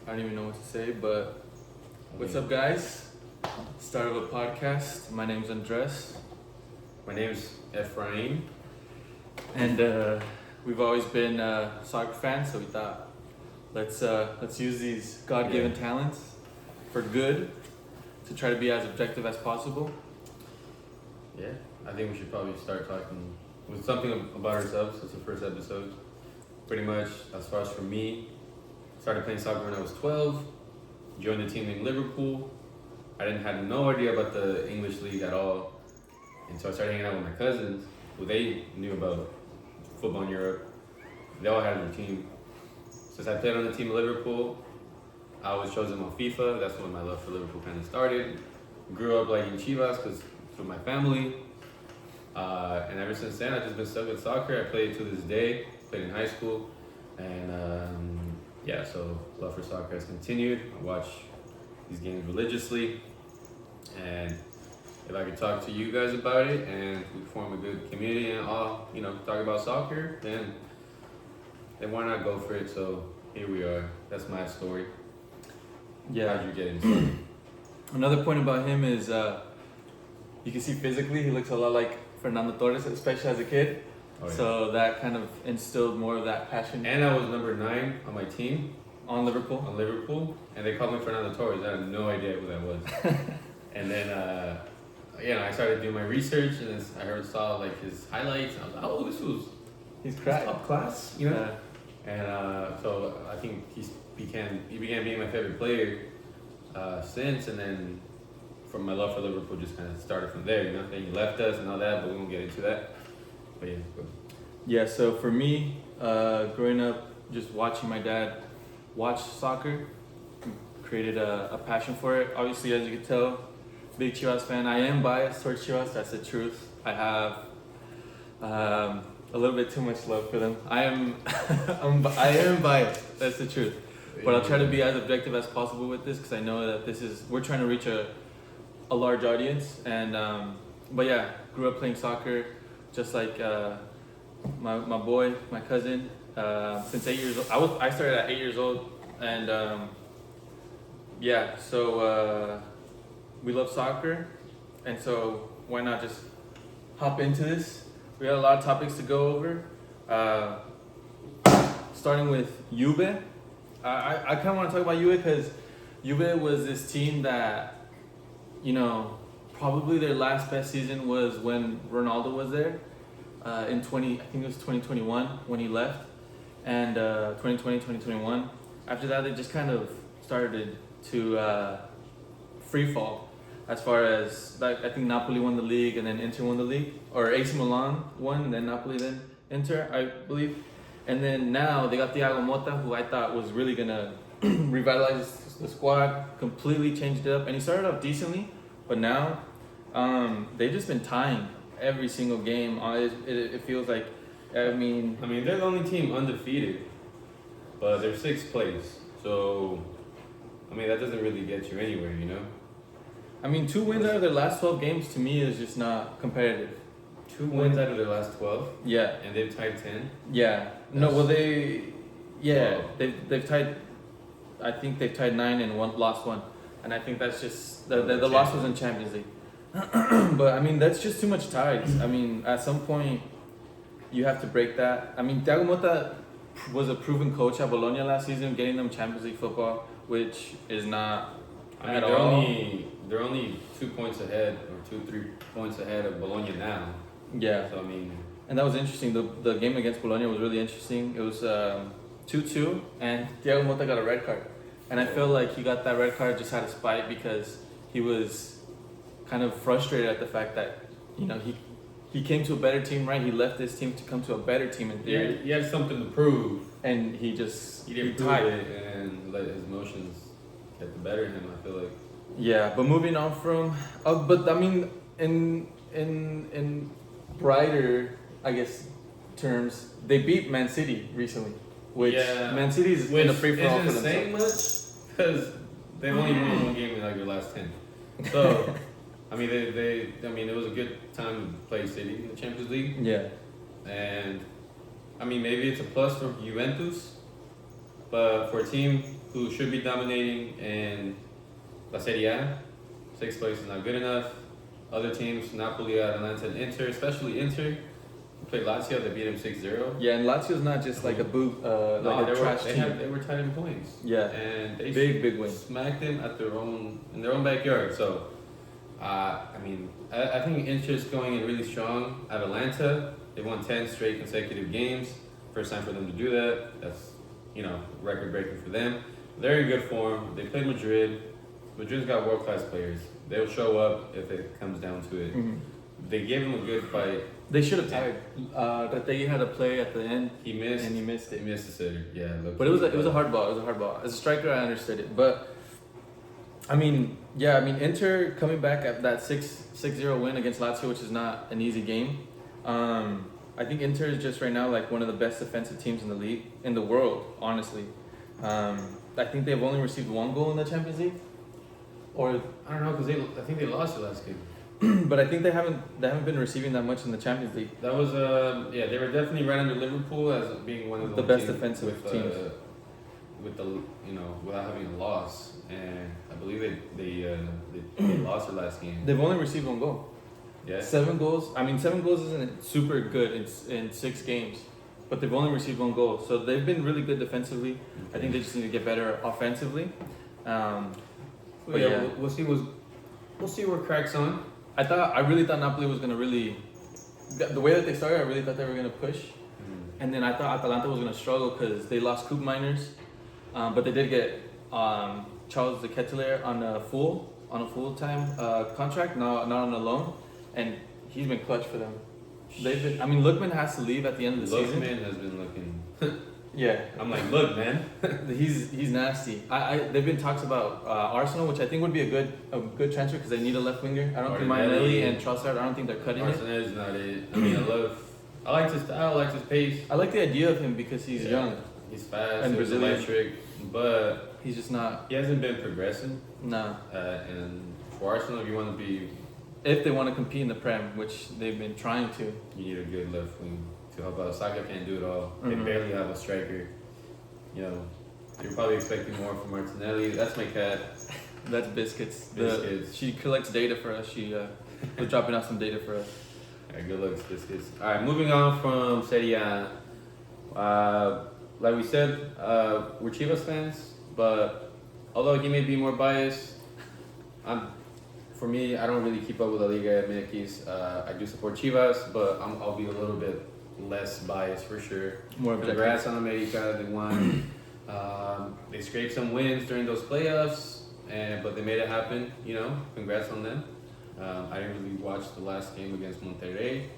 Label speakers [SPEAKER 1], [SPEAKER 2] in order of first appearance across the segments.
[SPEAKER 1] I don't even know what to say, but what's up, guys? Start of a podcast. My name's Andres.
[SPEAKER 2] My name's Efrain.
[SPEAKER 1] And we've always been soccer fans, so we thought let's use these God-given talents for good to try to be as objective as possible.
[SPEAKER 2] Yeah, I think we should probably start talking with something about ourselves. It's the first episode. Pretty much, as far as for me, started playing soccer when I was 12. Joined the team in Liverpool. I had no idea about the English league at all. And so I started hanging out with my cousins, who they knew about football in Europe. They all had their team. Since I played on the team in Liverpool, I was chosen on FIFA. That's when my love for Liverpool kind of started. Grew up liking Chivas because from my family. And ever since then, I've just been stuck with soccer. I play to this day. Played in high school. And so love for soccer has continued. I watch these games religiously. And if I could talk to you guys about it and we form a good community and all, talk about soccer, then why not go for it? So here we are. That's my story.
[SPEAKER 1] Yeah.
[SPEAKER 2] How'd you get into it?
[SPEAKER 1] Another point about him is you can see physically he looks a lot like Fernando Torres, especially as a kid.
[SPEAKER 2] Oh, yeah.
[SPEAKER 1] So that kind of instilled more of that passion.
[SPEAKER 2] And I was number 9 on my team.
[SPEAKER 1] On Liverpool?
[SPEAKER 2] On Liverpool. And they called me Fernando Torres. I had no idea who that was. And then, I started doing my research and then saw like his highlights. And I was like,
[SPEAKER 1] He's cracked.
[SPEAKER 2] top class,
[SPEAKER 1] Yeah.
[SPEAKER 2] And so I think he began being my favorite player since. And then from my love for Liverpool just kind of started from there, Then he left us and all that, but we won't get into that. But yeah.
[SPEAKER 1] Yeah, so for me, growing up, just watching my dad watch soccer, created a passion for it. Obviously, as you can tell, big Chivas fan. I am biased towards Chivas, that's the truth. I have a little bit too much love for them. I am biased, that's the truth. But I'll try to be as objective as possible with this because I know that we're trying to reach a large audience. And but yeah, grew up playing soccer, just like my boy, my cousin. Since 8 years old, I started at 8 years old, and so we love soccer, and so why not just hop into this? We got a lot of topics to go over. Starting with JUVE. I kind of want to talk about JUVE because JUVE was this team that, probably their last best season was when Ronaldo was there. I think it was 2021 when he left, and 2020, 2021. After that, they just kind of started to free fall. As far as, I think Napoli won the league, and then Inter won the league, or AC Milan won, and then Napoli, then Inter, I believe. And then now they got Thiago Motta, who I thought was really gonna revitalize the squad, completely changed it up, and he started off decently, but now they've just been tying every single game. It feels like, they're
[SPEAKER 2] the only team undefeated, but they're 6th place. So, that doesn't really get you anywhere,
[SPEAKER 1] 2 wins out of their last 12 games to me is just not competitive.
[SPEAKER 2] 2 wins out of their last 12?
[SPEAKER 1] Yeah.
[SPEAKER 2] And they've tied 10?
[SPEAKER 1] Yeah. They've tied, I think they've tied 9 and lost 1. And I think that's just, the loss was in Champions League. But that's just too much ties. At some point, you have to break that. Thiago Motta was a proven coach at Bologna last season, getting them Champions League football, which is not at all.
[SPEAKER 2] They're only 2 points ahead, or 2-3 points ahead of Bologna now.
[SPEAKER 1] Yeah.
[SPEAKER 2] So
[SPEAKER 1] and that was interesting. The game against Bologna was really interesting. It was 2-2, and Thiago Motta got a red card. And I feel like he got that red card just out of spite because he was kind of frustrated at the fact that, he came to a better team, right? He left this team to come to a better team in theory.
[SPEAKER 2] Yeah, he had something to prove.
[SPEAKER 1] And he
[SPEAKER 2] didn't prove it and let his emotions get the better of him, I feel like.
[SPEAKER 1] Yeah, but moving on from, in brighter, I guess, terms, they beat Man City recently, which Man City's in a free for all for themselves.
[SPEAKER 2] Isn't saying much because they've only won 1 game in like their last 10. So, it was a good time to play City in the Champions League.
[SPEAKER 1] Yeah.
[SPEAKER 2] And maybe it's a plus for Juventus, but for a team who should be dominating in La Serie A. 6th place is not good enough. Other teams, Napoli, Atalanta, and Inter, especially Inter, played Lazio. They beat him 6-0.
[SPEAKER 1] Yeah, and Lazio's not just like a boot, like a trash team.
[SPEAKER 2] They were tied in points.
[SPEAKER 1] Yeah,
[SPEAKER 2] and they
[SPEAKER 1] big win.
[SPEAKER 2] Smacked them in their own backyard. So, I think Inter's going in really strong. Atalanta, they won 10 straight consecutive games. First time for them to do that. That's record breaking for them. They're in good form. They played Madrid. Madrid's got world class players. They'll show up if it comes down to it.
[SPEAKER 1] Mm-hmm.
[SPEAKER 2] They gave him a good fight.
[SPEAKER 1] They should have tied. Rategi had a play at the end.
[SPEAKER 2] He missed.
[SPEAKER 1] And he missed it.
[SPEAKER 2] He missed the sitter. Yeah.
[SPEAKER 1] But it was a hard ball. It was a hard ball. As a striker, I understood it. But Inter coming back at that 6-0 win against Lazio, which is not an easy game. I think Inter is just right now like one of the best defensive teams in the league, in the world, honestly. I think they've only received 1 goal in the Champions League. Or
[SPEAKER 2] I don't know, because I think they lost the last game.
[SPEAKER 1] But I think they haven't been receiving that much in the Champions League.
[SPEAKER 2] That was they were definitely right under Liverpool as being one of
[SPEAKER 1] the best defensive teams
[SPEAKER 2] without having a loss, and I believe they lost the last game.
[SPEAKER 1] They've only received 1 goal.
[SPEAKER 2] Yeah.
[SPEAKER 1] 7 goals. 7 goals isn't super good in 6 games, but they've only received 1 goal. So they've been really good defensively.
[SPEAKER 2] Okay.
[SPEAKER 1] I think they just need to get better offensively.
[SPEAKER 2] But yeah, we'll see. We'll see where cracks on.
[SPEAKER 1] I really thought Napoli was gonna the way that they started. I really thought they were gonna push, and then I thought Atalanta was gonna struggle because they lost Coupe Miners, but they did get Charles de Ketelaere on a full-time contract, not on a loan, and he's been clutch for them. Lookman has to leave at the end of the season.
[SPEAKER 2] Lookman has been looking.
[SPEAKER 1] Yeah,
[SPEAKER 2] I'm like, look, man.
[SPEAKER 1] he's nasty. They've been talks about Arsenal, which I think would be a good transfer because they need a left winger. I don't think Martinelli and Trossard. I don't think they're cutting
[SPEAKER 2] Arsenal is not it. I like his style. I like his pace.
[SPEAKER 1] I like the idea of him because he's young.
[SPEAKER 2] He's fast
[SPEAKER 1] and Brazilian.
[SPEAKER 2] electric, but
[SPEAKER 1] he's just not.
[SPEAKER 2] He hasn't been progressing.
[SPEAKER 1] No.
[SPEAKER 2] And for Arsenal, if you want to be,
[SPEAKER 1] if they want to compete in the Prem, which they've been trying to,
[SPEAKER 2] you need a good left wing to help out. Saka can't do it all.
[SPEAKER 1] Mm-hmm.
[SPEAKER 2] They barely have a striker. You're probably expecting more from Martinelli. That's my cat.
[SPEAKER 1] That's Biscuits.
[SPEAKER 2] Biscuits.
[SPEAKER 1] She collects data for us. She was dropping off some data for us.
[SPEAKER 2] Alright, good looks, Biscuits. Alright, moving on from Serie A. Like we said, we're Chivas fans, but although he may be more biased, for me, I don't really keep up with the Liga MX. I do support Chivas, but I'll be a little bit less biased for sure.
[SPEAKER 1] More objective.
[SPEAKER 2] Congrats on America, they won. They scraped some wins during those playoffs, but they made it happen. Congrats on them. I didn't really watch the last game against Monterrey.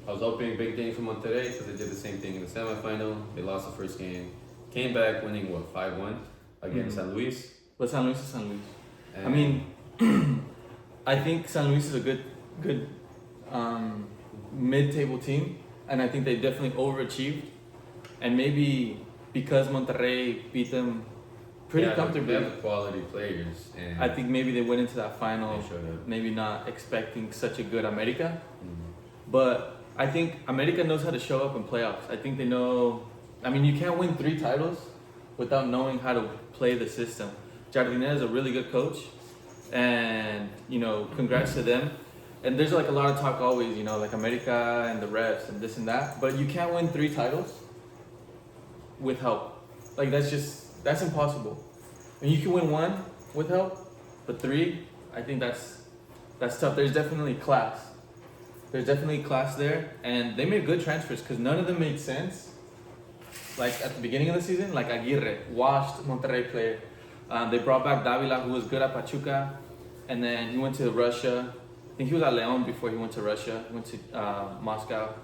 [SPEAKER 2] I was hoping big thing for Monterrey because they did the same thing in the semifinal. They lost the first game, came back winning 5-1 against San Luis.
[SPEAKER 1] But San Luis is San Luis. I think San Luis is a good mid-table team, and I think they definitely overachieved. And maybe because Monterrey beat them pretty comfortably,
[SPEAKER 2] they have quality players. And
[SPEAKER 1] I think maybe they went into that final,
[SPEAKER 2] they showed up.
[SPEAKER 1] maybe not expecting such a good America.
[SPEAKER 2] Mm-hmm.
[SPEAKER 1] But I think America knows how to show up in playoffs. I think they know. You can't win 3 titles without knowing how to play the system. Jardine is a really good coach, and congrats to them. And there's like a lot of talk always, like America and the refs and this and that. But you can't win 3 titles with help. Like that's impossible. And you can win 1 with help, but 3, I think that's tough. There's definitely class. There's definitely class there, and they made good transfers because none of them made sense. Like at the beginning of the season, like Aguirre, washed Monterrey player. They brought back Davila, who was good at Pachuca, and then he went to Russia. I think he was at Leon before he went to Russia. He went to Moscow.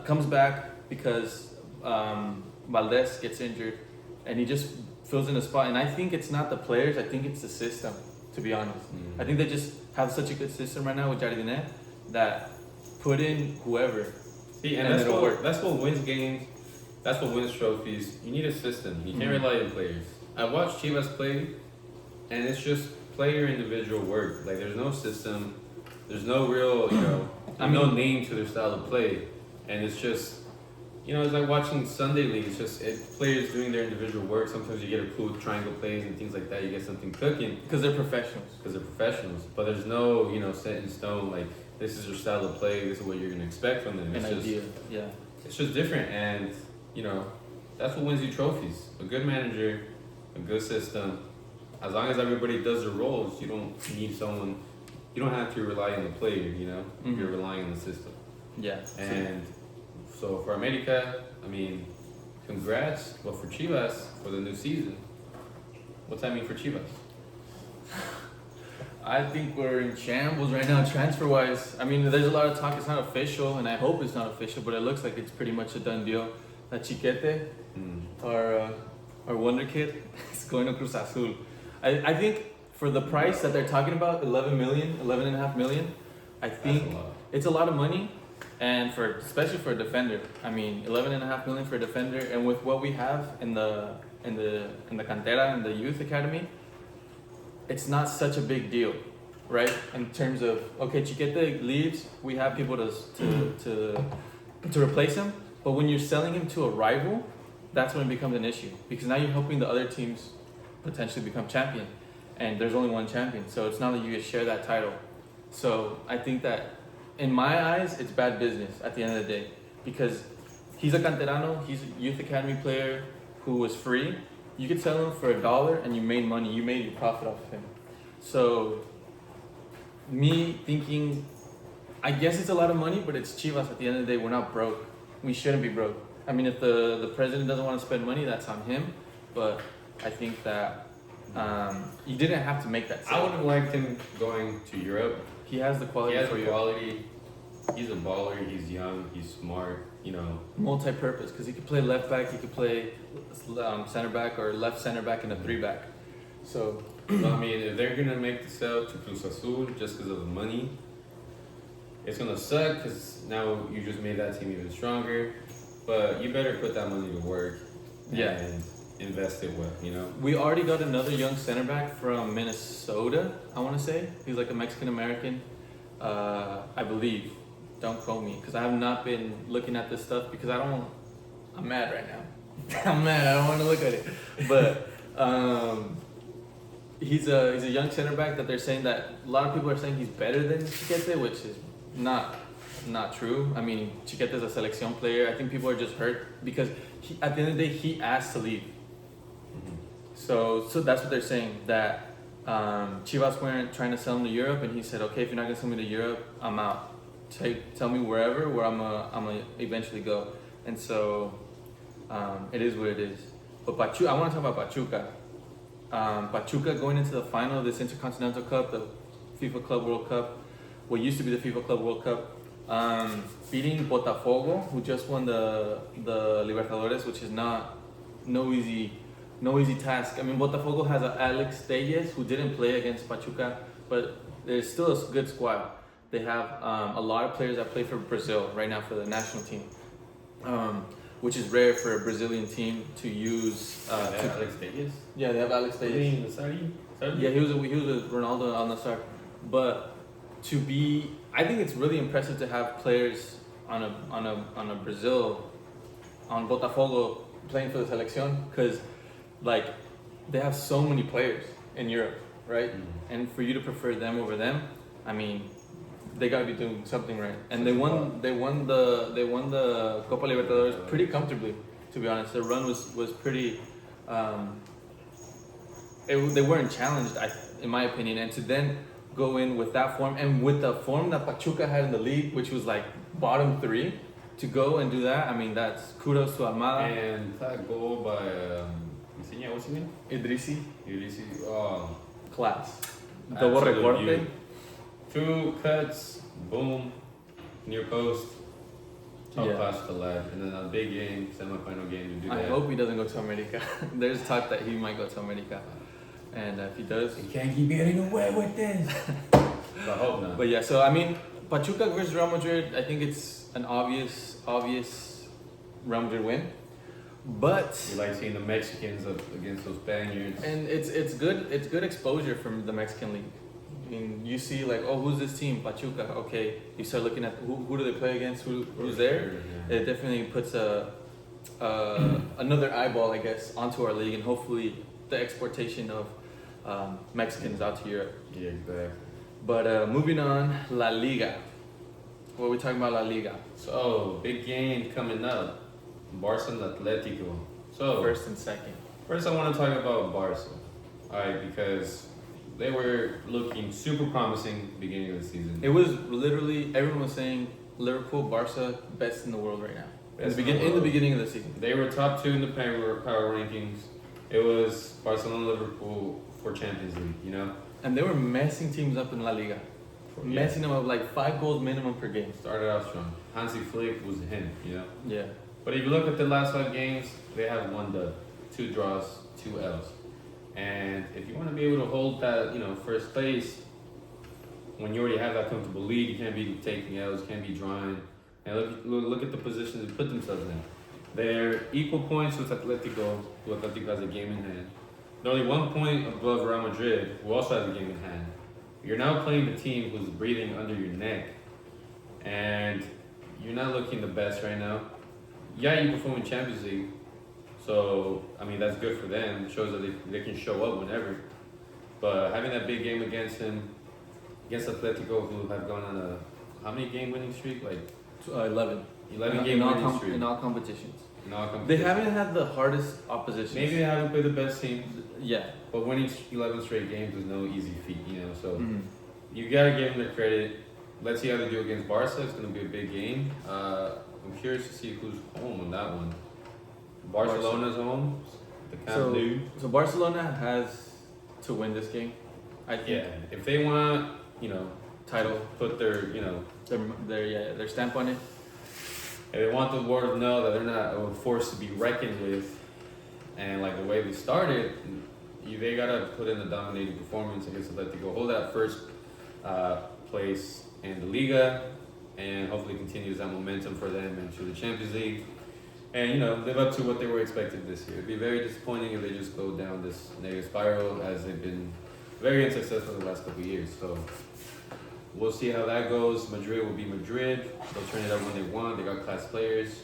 [SPEAKER 1] Comes back because Valdez gets injured, and he just fills in a spot. And I think it's not the players. I think it's the system, to be honest.
[SPEAKER 2] Mm-hmm.
[SPEAKER 1] I think they just have such a good system right now with Jardine that put in whoever.
[SPEAKER 2] See, and that's what wins games. That's what wins trophies. You need a system. You can't rely on players. I watched Chivas play, and it's just player individual work. Like there's no system. There's no real, no name to their style of play, and it's just You know, it's like watching Sunday League. It's just players doing their individual work. Sometimes you get a cool triangle plays and things like that. You get something cooking.
[SPEAKER 1] Because they're professionals.
[SPEAKER 2] But there's no, set in stone, like, this is your style of play, this is what you're going to expect from them.
[SPEAKER 1] An idea, yeah.
[SPEAKER 2] It's just different, and, that's what wins you trophies. A good manager, a good system. As long as everybody does their roles, you don't need someone, you don't have to rely on the player,
[SPEAKER 1] Mm-hmm.
[SPEAKER 2] You're relying on the system.
[SPEAKER 1] Yeah.
[SPEAKER 2] And so for America, congrats. But for Chivas, for the new season, what's that mean for Chivas?
[SPEAKER 1] I think we're in shambles right now, transfer-wise. I mean, there's a lot of talk. It's not official, and I hope it's not official, but it looks like it's pretty much a done deal. That Chiquete, our wonder kid, is going to Cruz Azul. I think for the price that they're talking about, 11.5 million, I think it's a lot of money, and especially for a defender. I mean, 11.5 million for a defender, and with what we have in the cantera, in the youth academy, it's not such a big deal, right? In terms of, okay, Chiquete leaves, we have people to replace him, but when you're selling him to a rival, that's when it becomes an issue, because now you're helping the other teams potentially become champion, and there's only one champion, so it's not that you get share that title. So I think that, in my eyes, it's bad business at the end of the day, because he's a canterano, he's a youth academy player who was free. You could sell him for $1 and you made money, you made your profit off of him. So, me thinking, I guess it's a lot of money, but it's Chivas. At the end of the day, we're not broke. We shouldn't be broke. I mean, if the president doesn't want to spend money, that's on him. But I think that you didn't have to make that sale.
[SPEAKER 2] I would have liked him going to Europe.
[SPEAKER 1] He has the quality for you.
[SPEAKER 2] Quality. He's a baller. He's young. He's smart.
[SPEAKER 1] Multi-purpose, because he could play left back, he could play center back, or left center back and a 3-back. So,
[SPEAKER 2] if they're gonna make the sale to Cruz Azul just because of the money, it's gonna suck because now you just made that team even stronger. But you better put that money to work. And invest it well.
[SPEAKER 1] We already got another young center back from Minnesota. I want to say he's like a Mexican American, I believe. Don't quote me, because I have not been looking at this stuff because I'm mad right now. I'm mad, I don't want to look at it. But he's a young center back that they're saying that a lot of people are saying he's better than Chiquete, which is not true. I mean, Chiquete is a selección player. I think people are just hurt because at the end of the day, he asked to leave. Mm-hmm. So that's what they're saying, that Chivas weren't trying to sell him to Europe, and he said, okay, if you're not going to sell me to Europe, I'm out. Tell me wherever where I'm gonna eventually go. And so it is what it is. But I want to talk about Pachuca. Pachuca going into the final of this Intercontinental Cup, the FIFA Club World Cup, what used to be the FIFA Club World Cup, beating Botafogo, who just won the Libertadores, which is no easy task. I mean, Botafogo has Alex Telles, who didn't play against Pachuca, but there's still a good squad. They have a lot of players that play for Brazil right now for the national team, which is rare for a Brazilian team to use.
[SPEAKER 2] Alex Telles?
[SPEAKER 1] Yeah, they have Alex Telles. Yeah, he was with Ronaldo Al Nassr. But I think it's really impressive to have players on a Brazil, on Botafogo playing for the selección, because they have so many players in Europe, right? Mm-hmm. And for you to prefer them over them, I mean, they gotta be doing something right. And they won the Copa Libertadores pretty comfortably, to be honest. Their run was pretty. They weren't challenged, in my opinion, and to then go in with that form and with the form that Pachuca had in the league, which was like bottom 3, to go and do that. I mean, that's kudos to Almada.
[SPEAKER 2] And that goal by what's his name?
[SPEAKER 1] Idrissi.
[SPEAKER 2] Oh,
[SPEAKER 1] class. Double recorte.
[SPEAKER 2] 2 cuts, boom, near post, top pass to left, and then a big game, semi-final game to do that.
[SPEAKER 1] I hope he doesn't go to America. There's talk that he might go to America, and if he does,
[SPEAKER 2] he can't keep getting away with this. I hope not.
[SPEAKER 1] But yeah, so I mean, Pachuca versus Real Madrid, I think it's an obvious Real Madrid win. But
[SPEAKER 2] you like seeing the Mexicans against those Spaniards,
[SPEAKER 1] and it's good exposure from the Mexican league. I mean, you see like, oh, who's this team? Pachuca. Okay, you start looking at who do they play against? Who's there?
[SPEAKER 2] Yeah.
[SPEAKER 1] It definitely puts another eyeball, I guess, onto our league, and hopefully the exportation of Mexicans out to Europe.
[SPEAKER 2] Yeah, exactly.
[SPEAKER 1] But moving on, La Liga. What are we talking about, La Liga?
[SPEAKER 2] So, big game coming up. Barca and Atletico. So,
[SPEAKER 1] First and second.
[SPEAKER 2] first I want to talk about Barca. Alright, because they were looking super promising beginning of the season.
[SPEAKER 1] It was literally, everyone was saying Liverpool, Barca, best in the world right now. In
[SPEAKER 2] Best
[SPEAKER 1] the
[SPEAKER 2] in the world.
[SPEAKER 1] beginning of the season.
[SPEAKER 2] They were top 2 in the power rankings. It was Barcelona, Liverpool for Champions League, you know?
[SPEAKER 1] And they were messing teams up in La Liga.
[SPEAKER 2] Yeah.
[SPEAKER 1] Messing them up like 5 goals minimum per game.
[SPEAKER 2] Started out strong. Hansi Flick was him, you know?
[SPEAKER 1] Yeah.
[SPEAKER 2] But if you look at the last 5 games, they have 1 dub, 2 draws, 2 L's. And if you want to be able to hold that, you know, first place, when you already have that comfortable lead, you can't be taking L's, you can't be drawing. And look at the positions they put themselves in. They're equal points with Atletico, who Atletico has a game in hand. They're only 1 point above Real Madrid, who also has a game in hand. You're now playing the team who's breathing under your neck, and you're not looking the best right now. Yeah, you perform in Champions League, so I mean that's good for them. It shows that they can show up whenever. But having that big game against Atletico, who have gone on a how many game winning streak? Like
[SPEAKER 1] 11.
[SPEAKER 2] 11 game winning streak
[SPEAKER 1] in all competitions.
[SPEAKER 2] in all
[SPEAKER 1] They
[SPEAKER 2] competitions.
[SPEAKER 1] haven't had the hardest opposition.
[SPEAKER 2] Maybe they haven't played the best teams,
[SPEAKER 1] Yeah.
[SPEAKER 2] but winning 11 straight games is no easy feat, you know. So
[SPEAKER 1] Mhm.
[SPEAKER 2] you gotta give them their credit. Let's see how they do against Barca. It's gonna be a big game. I'm curious to see who's home on that one. Barcelona's home. The Camp Nou.
[SPEAKER 1] So Barcelona has to win this game. I think.
[SPEAKER 2] Yeah, if they want, you know,
[SPEAKER 1] Title.
[SPEAKER 2] put their, you know,
[SPEAKER 1] Their stamp on it.
[SPEAKER 2] if they want the world to know that they're not a force to be reckoned with, and like the way we started, they gotta put in a dominating performance against Atletico, hold that first place in the Liga, and hopefully continues that momentum for them into the Champions League, and you know live up to what they were expected this year. It'd be very disappointing if they just go down this negative spiral, as they've been very unsuccessful the last couple of years. So we'll see how that goes. Madrid will be Madrid. They'll turn it up when they want. They got class players.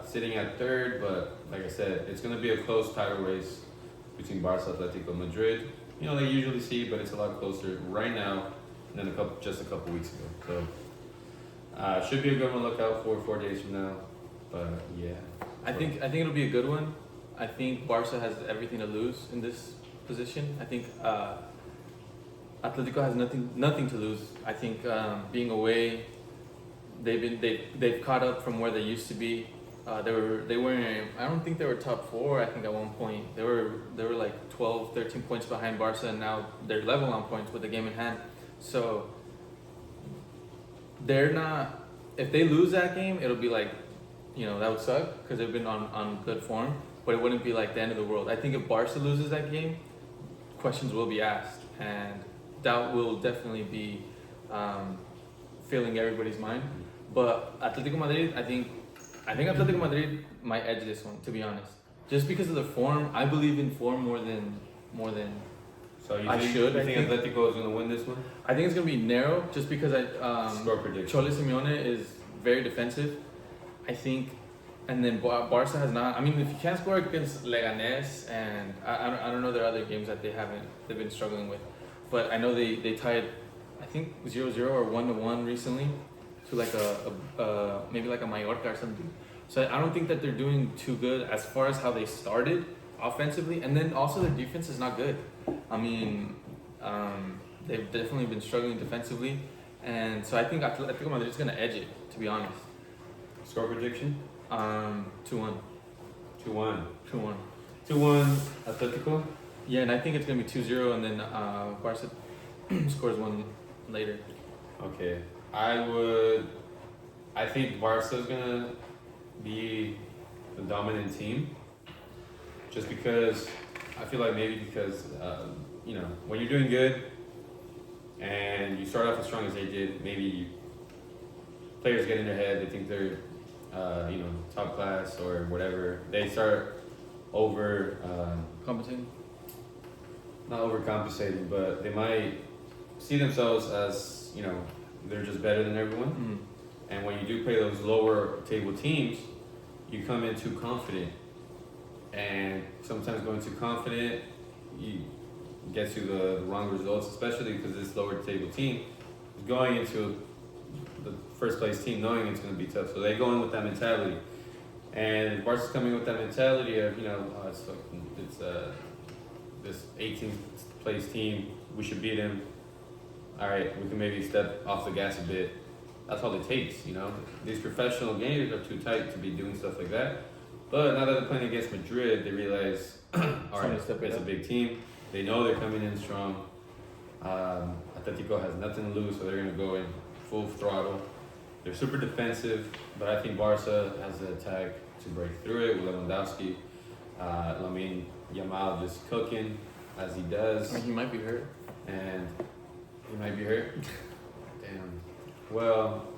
[SPEAKER 2] Sitting at third, but like I said, it's going to be a close title race between Barca, Atletico, Madrid. You know, they usually see, but it's a lot closer right now than just a couple weeks ago. So should be a good one to look out for 4 days from now. But yeah,
[SPEAKER 1] I think it'll be a good one. I think Barca has everything to lose in this position. I think Atletico has nothing to lose. I think being away, they've caught up from where they used to be. They weren't. I don't think they were top 4. I think at one point they were like 12, 13 points behind Barca, and now they're level on points with the game in hand. So they're not. If they lose that game, it'll be like, you know, that would suck because they've been on good form. But it wouldn't be like the end of the world. I think if Barca loses that game, questions will be asked, and that will definitely be filling everybody's mind. But Atletico Madrid, I think Atletico Madrid might edge this one, to be honest. Just because of the form, I believe in form more than.
[SPEAKER 2] so you
[SPEAKER 1] I
[SPEAKER 2] think,
[SPEAKER 1] should,
[SPEAKER 2] you
[SPEAKER 1] I
[SPEAKER 2] think
[SPEAKER 1] think.
[SPEAKER 2] Atletico is going to win this one?
[SPEAKER 1] I think it's gonna be narrow, just because
[SPEAKER 2] Score prediction.
[SPEAKER 1] Cholo Simeone is very defensive. I think, and then Barca has not. I mean, if you can't score against Leganés, and I don't know their other games that they've been struggling with, but I know they tied, I think 0-0 or 1-1 recently, to like a maybe like a Mallorca or something. So I don't think that they're doing too good as far as how they started offensively, and then also their defense is not good. I mean, they've definitely been struggling defensively, and so I think Atletico Madrid is gonna edge it, to be honest.
[SPEAKER 2] Score prediction?
[SPEAKER 1] 2-1.
[SPEAKER 2] 2-1.
[SPEAKER 1] 2-1.
[SPEAKER 2] 2-1 Atletico?
[SPEAKER 1] Yeah, and I think it's gonna be 2-0, and then Barca scores one later.
[SPEAKER 2] Okay. I think Barca's gonna be the dominant team. Just because I feel like maybe because you know, when you're doing good and you start off as strong as they did, maybe players get in their head, they think they're you know, top class or whatever. They start
[SPEAKER 1] Compensating?
[SPEAKER 2] not overcompensating, but they might see themselves as, you know, they're just better than everyone.
[SPEAKER 1] Mm.
[SPEAKER 2] And when you do play those lower table teams, you come in too confident. And sometimes going too confident, you get you the wrong results, especially because this lower table team is going into the first place team knowing it's going to be tough. So they go in with that mentality. And Barca's coming with that mentality of, you know, it's this 18th place team, we should beat them. All right, we can maybe step off the gas a bit. That's all it takes, you know. These professional games are too tight to be doing stuff like that. But now that they're playing against Madrid, they realize, all right, it's a big team. They know they're coming in strong. Atletico has nothing to lose, so they're going to go in full throttle. They're super defensive, but I think Barca has the attack to break through it with Lewandowski. Lamine Yamal just cooking as he does.
[SPEAKER 1] He might be hurt.
[SPEAKER 2] And he might be hurt. Damn. Well,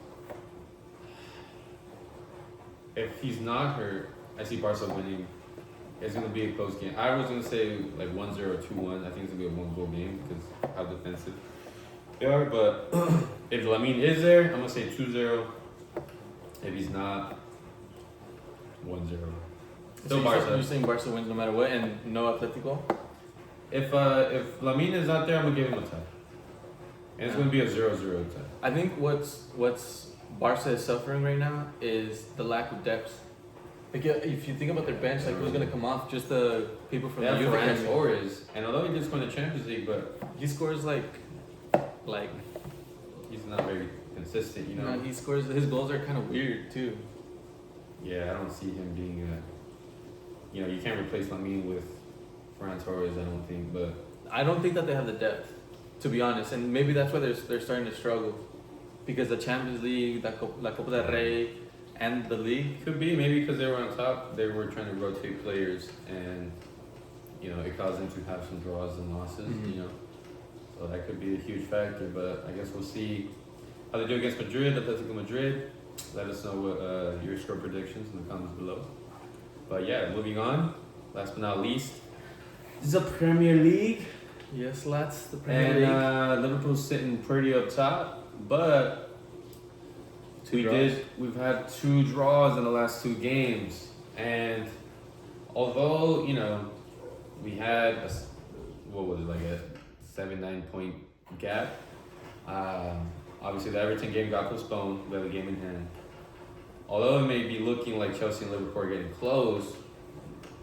[SPEAKER 2] if he's not hurt, I see Barca winning. It's going to be a close game. I was going to say like 1-0 or 2-1. I think it's going to be a one-goal game because how defensive they are. But if Lamine is there, I'm going to say 2-0. If he's not, 1-0.
[SPEAKER 1] So you're saying Barca wins no matter what and no Atletico?
[SPEAKER 2] If Lamine is not there, I'm going to give him a tie. And it's going to be a 0-0 tie.
[SPEAKER 1] I think what's Barca is suffering right now is the lack of depth. Like if you think about their bench, like who's gonna come off? Just the people from the
[SPEAKER 2] JUVE Torres, and although he did score in the Champions League, but
[SPEAKER 1] he scores like
[SPEAKER 2] he's not very consistent, you know.
[SPEAKER 1] No, he scores. His goals are kind of weird too.
[SPEAKER 2] Yeah, I don't see him being you know, you can't replace Lamine with Ferran Torres, I don't think, but
[SPEAKER 1] I don't think that they have the depth, to be honest, and maybe that's why they're starting to struggle, because the Champions League, La Copa del Rey, and the league.
[SPEAKER 2] Could be, maybe because they were on top, they were trying to rotate players, and you know, it caused them to have some draws and losses, you know. So that could be a huge factor, but I guess we'll see how they do against Madrid, Atletico Madrid. Let us know what your score predictions in the comments below. But yeah, moving on, last but not least, this is a Premier League.
[SPEAKER 1] Yes, lads, the Premier League.
[SPEAKER 2] And Liverpool's sitting pretty up top, but we've had 2 draws in the last 2 games, and although, you know, we had a 7-9 point gap, obviously the Everton game got postponed, we have a game in hand. Although it may be looking like Chelsea and Liverpool are getting close,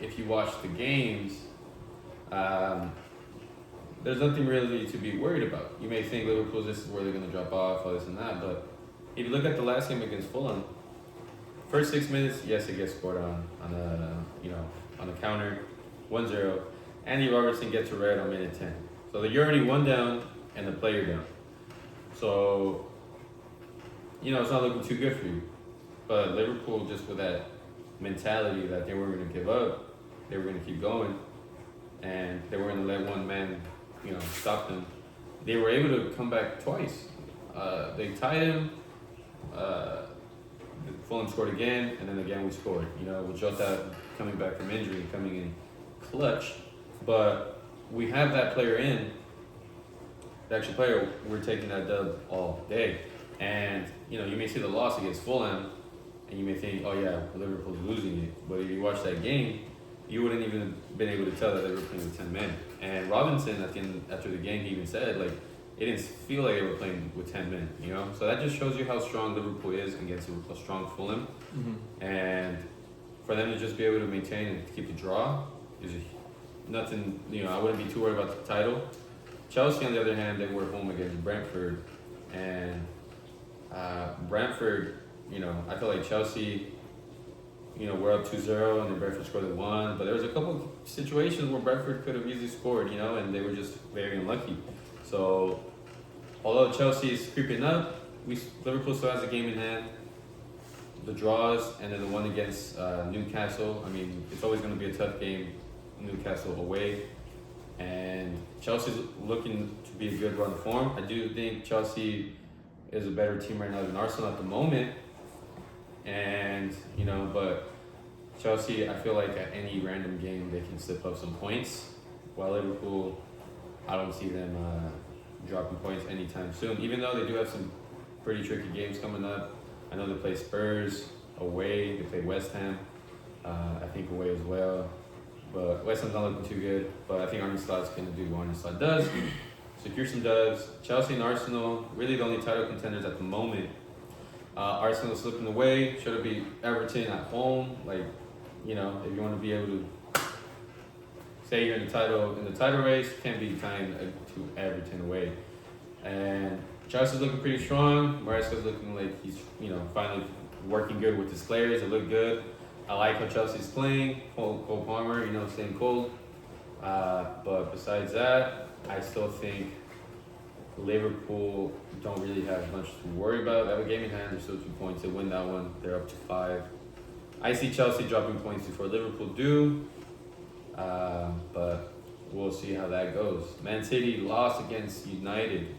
[SPEAKER 2] if you watch the games, there's nothing really to be worried about. You may think Liverpool, this is where they're going to drop off, all this and that, but if you look at the last game against Fulham, first 6 minutes, yes, it gets scored on a counter, 1-0. Andy Robertson gets a red on minute 10. So you're already 1 down and the player down. So, you know, it's not looking too good for you. But Liverpool, just with that mentality that they weren't going to give up, they were going to keep going, and they weren't going to let one man, you know, stop them. They were able to come back twice. They tied him. Fulham scored again, and then again we scored. You know, with Jota coming back from injury, coming in clutch. But we have that player in. The actual player, we're taking that dub all day. And, you know, you may see the loss against Fulham, and you may think, oh yeah, Liverpool's losing it. But if you watch that game, you wouldn't even been able to tell that they were playing with 10 men. And Robinson, after the game, he even said, like, it didn't feel like they were playing with 10 men, you know? So that just shows you how strong Liverpool is against a strong Fulham. And for them to just be able to maintain and keep the draw is nothing, you know, I wouldn't be too worried about the title. Chelsea, on the other hand, they were home against Brentford. And Brentford, you know, I feel like Chelsea, you know, we're up 2-0 and then Brentford scored at 1. But there was a couple of situations where Brentford could have easily scored, you know, and they were just very unlucky. So, although Chelsea is creeping up, Liverpool still has a game in hand. The draws and then the one against Newcastle. I mean, it's always going to be a tough game, Newcastle away. And Chelsea's looking to be a good run of form. I do think Chelsea is a better team right now than Arsenal at the moment. And, you know, but Chelsea, I feel like at any random game, they can slip up some points. While Liverpool, I don't see them dropping points anytime soon. Even though they do have some pretty tricky games coming up. I know they play Spurs away. They play West Ham. I think away as well. But West Ham's not looking too good. But I think Arne Slot's going to do what Arne Slot does. Secure some dubs. Chelsea and Arsenal, really the only title contenders at the moment. Arsenal slipping away. Should it be Everton at home? Like, you know, if you want to be able to say you're in the title race, can't be tying to Everton away. And Chelsea's looking pretty strong. Maresca's looking like he's, you know, finally working good with his players. They look good. I like how Chelsea's playing. Cole Palmer, you know, staying cold. But besides that, I still think Liverpool don't really have much to worry about. They have a game in hand. They're still 2 points. They win that one. They're up to 5. I see Chelsea dropping points before Liverpool do. But we'll see how that goes. Man City lost against United.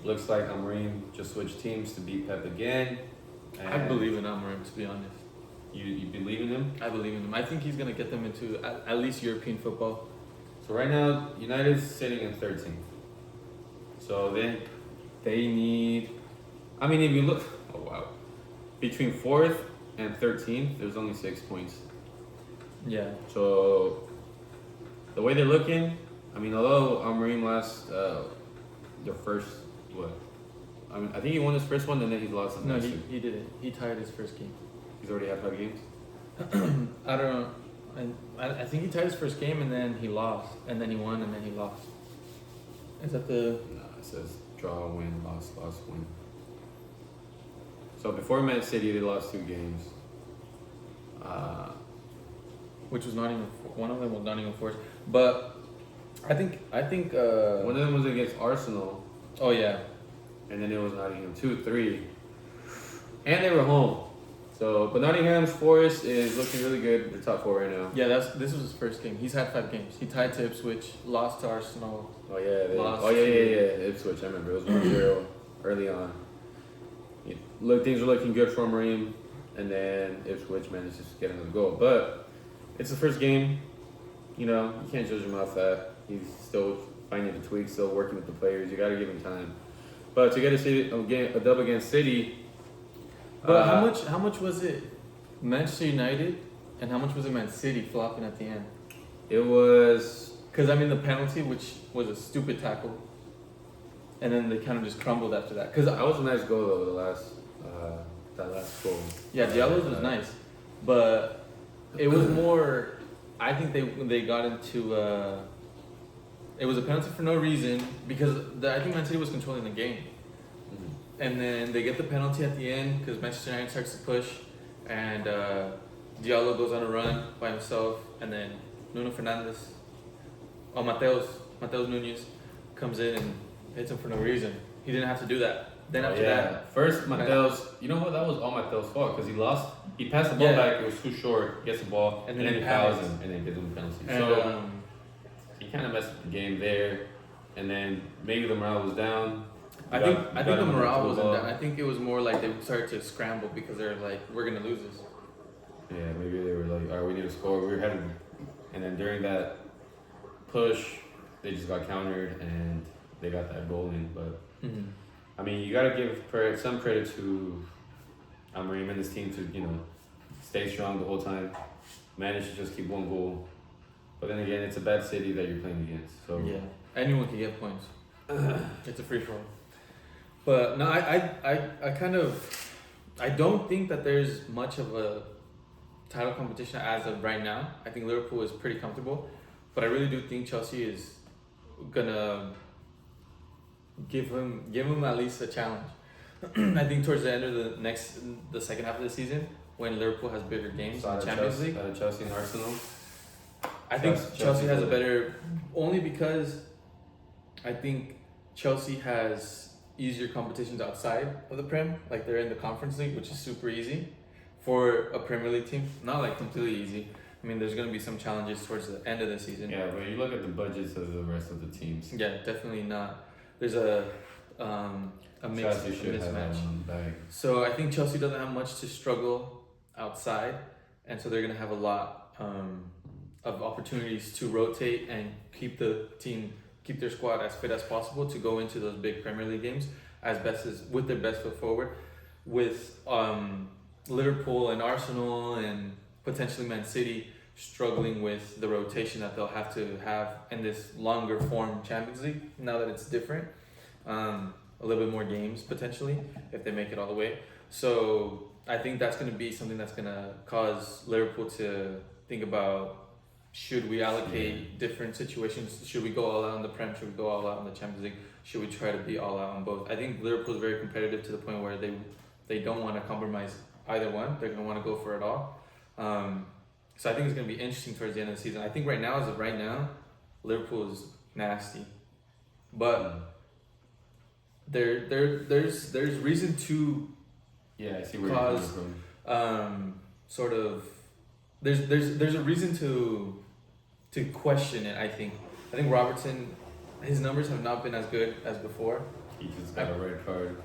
[SPEAKER 2] Looks like Amorim just switched teams to beat Pep again.
[SPEAKER 1] I believe in Amorim, to be honest.
[SPEAKER 2] You believe in him?
[SPEAKER 1] I believe in him. I think he's going to get them into at least European football.
[SPEAKER 2] So right now, United's sitting in 13th. So they need... I mean, if you look... Oh, wow. Between 4th and 13th, there's only 6 points.
[SPEAKER 1] Yeah.
[SPEAKER 2] So the way they're looking, I mean, although Amorim lost the first... What? I mean, I think he won his first one, and then he lost the next two.
[SPEAKER 1] He didn't. He tied his first game.
[SPEAKER 2] He's already had 5 games?
[SPEAKER 1] I don't know. I think he tied his first game, and then he lost. And then he won, and then he lost. Is that the...
[SPEAKER 2] No, it says draw, win, loss, win. So before Man City, they lost 2 games.
[SPEAKER 1] Which was Nottingham. One of them was Nottingham Forest. But I think...
[SPEAKER 2] one of them was against Arsenal.
[SPEAKER 1] Oh, yeah.
[SPEAKER 2] And then it was Nottingham 2-3. And they were home. So, but Nottingham's Forest is looking really good. They're top 4 right now.
[SPEAKER 1] Yeah, this was his first game. He's had 5 games. He tied to Ipswich, lost to Arsenal.
[SPEAKER 2] Oh yeah,
[SPEAKER 1] lost
[SPEAKER 2] Ipswich. I remember it was 1-0 early on. Things were looking good for Amorim, and then Ipswich managed to get another goal. But it's the first game. You know, you can't judge him off that. He's still finding the tweaks, still working with the players. You got to give him time. But to get a dub against City.
[SPEAKER 1] But how much was it Manchester United, and how much was it Man City flopping at the end?
[SPEAKER 2] It was...
[SPEAKER 1] Because, I mean, the penalty, which was a stupid tackle, and then they kind of just crumbled after that. Because
[SPEAKER 2] that was a nice goal, though, that last goal.
[SPEAKER 1] Yeah, Diallo's was nice. But it was more... I think they got into... it was a penalty for no reason, because I think Man City was controlling the game. And then they get the penalty at the end because Manchester United starts to push, and Diallo goes on a run by himself, and then Mateus Nunes comes in and hits him for no reason. He didn't have to do that. Then after that,
[SPEAKER 2] first Mateus, you know what? That was all Mateus' fault because he passed the ball back. It was too short. Gets the ball, and then he fouls him, and then gives him a penalty.
[SPEAKER 1] And,
[SPEAKER 2] so he kind of messed up the game there, and then maybe the morale was down.
[SPEAKER 1] I think the morale wasn't down. I think it was more like they started to scramble because they're like, we're gonna lose this.
[SPEAKER 2] Yeah, maybe they were like, all right, we need to score. We were headed, and then during that push, they just got countered and they got that goal in. But I mean, you gotta give some credit to Amorim and his team to stay strong the whole time, manage to just keep 1 goal. But then again, it's a bad City that you're playing against. So
[SPEAKER 1] yeah, anyone can get points. It's a free for all. But no, I don't think that there's much of a title competition as of right now. I think Liverpool is pretty comfortable, but I really do think Chelsea is gonna give him at least a challenge. I think towards the end of the second half of the season, when Liverpool has bigger games in the Champions League,
[SPEAKER 2] Chelsea and Arsenal.
[SPEAKER 1] I think Chelsea has a better, only because I think Chelsea has easier competitions outside of the Prem. Like they're in the Conference League, which is super easy for a Premier League team. Not like completely easy. I mean, there's going to be some challenges towards the end of the season.
[SPEAKER 2] Yeah, but you look at the budgets of the rest of the teams.
[SPEAKER 1] Yeah, definitely not. There's a mismatch. So I think Chelsea doesn't have much to struggle outside, and so they're going to have a lot of opportunities to rotate and keep the team keep their squad as fit as possible to go into those big Premier League games with their best foot forward. With Liverpool and Arsenal and potentially Man City struggling with the rotation that they'll have to have in this longer form Champions League, now that it's different, a little bit more games potentially if they make it all the way. So I think that's going to be something that's going to cause Liverpool to think about, should we allocate different situations? Should we go all out in the Prem? Should we go all out in the Champions League? Should we try to be all out on both? I think Liverpool's very competitive to the point where they don't want to compromise either one. They're going to want to go for it all. So I think it's going to be interesting towards the end of the season. I think as of right now, Liverpool is nasty, but there's reason to
[SPEAKER 2] I see where
[SPEAKER 1] cause
[SPEAKER 2] you're coming from.
[SPEAKER 1] sort of there's a reason to question it. I think Robertson, his numbers have not been as good as before.
[SPEAKER 2] He just got a red card.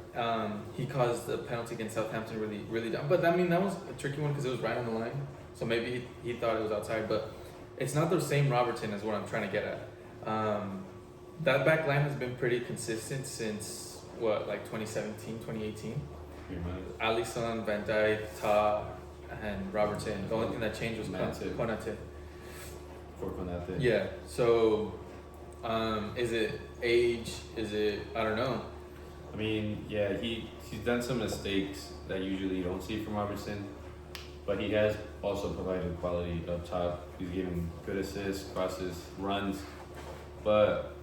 [SPEAKER 1] He caused the penalty against Southampton really down. But I mean, that was a tricky one because it was right on the line. So maybe he thought it was outside. But it's not the same Robertson as what I'm trying to get at. That back line has been pretty consistent since, 2017, 2018. Alisson, Van Dijk, Ta, and Robertson. The only thing that changed was Konate.
[SPEAKER 2] For Konate.
[SPEAKER 1] Yeah. So, is it age? Is it, I don't know.
[SPEAKER 2] I mean, he's done some mistakes that usually you don't see from Robertson, but he has also provided quality up top. He's giving good assists, crosses, runs, but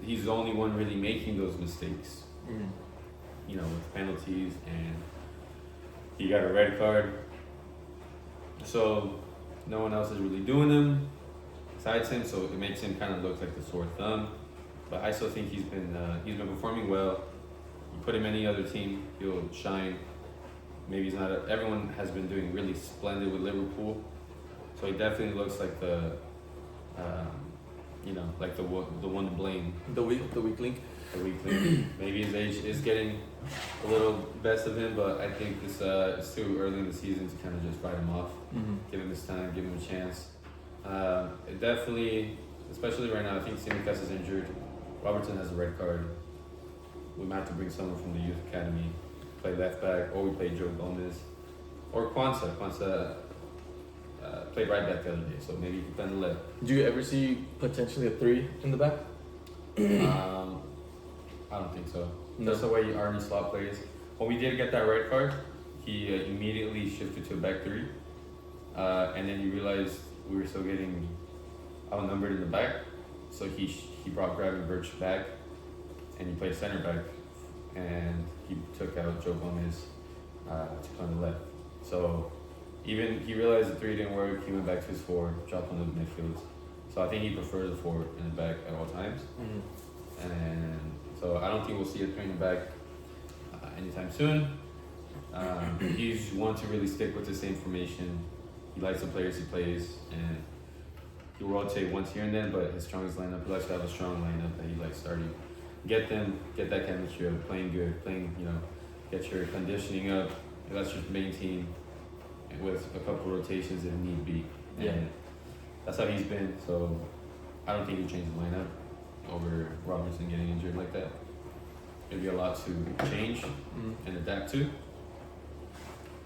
[SPEAKER 2] he's the only one really making those mistakes. With penalties, and he got a red card. So no one else is really doing them besides him, so it makes him kind of look like the sore thumb. But I still think he's been performing well. You put him in any other team, he'll shine. Maybe he's not. Everyone has been doing really splendid with Liverpool, so he definitely looks like the one to blame.
[SPEAKER 1] The weak link.
[SPEAKER 2] The weak link. Maybe his age is getting a little best of him, but I think it's too early in the season to kind of just write him off. Give him his time, give him a chance. It definitely, especially right now, I think Simicas is injured. Robertson has a red card. We might have to bring someone from the youth academy, play left back, or we play Joe Gomez, or Kwanzaa. Kwanzaa played right back the other day, so maybe he can play on the left.
[SPEAKER 1] Do you ever see potentially a 3 in the back?
[SPEAKER 2] I don't think so.
[SPEAKER 1] No.
[SPEAKER 2] That's the way Arne Slot plays. When we did get that red card, he immediately shifted to a back 3, and then he realized we were still getting outnumbered in the back, so he brought Gravenberch back, and he played center back, and he took out Joe Gomez to play on the left. So even he realized the 3 didn't work, he went back to his 4, dropped on the midfield. So I think he prefers the 4 in the back at all times. And so I don't think we'll see a 3 in the back anytime soon. He's one to really stick with the same formation. He likes the players he plays, and he'll rotate once here and then, but his strongest lineup, he likes to have a strong lineup that he likes starting. Get that chemistry of playing good, get your conditioning up. That's your main team with a couple rotations if need be. And that's how he's been, so I don't think he'll change the lineup over Robertson getting injured like that. It'd be a lot to change and adapt to.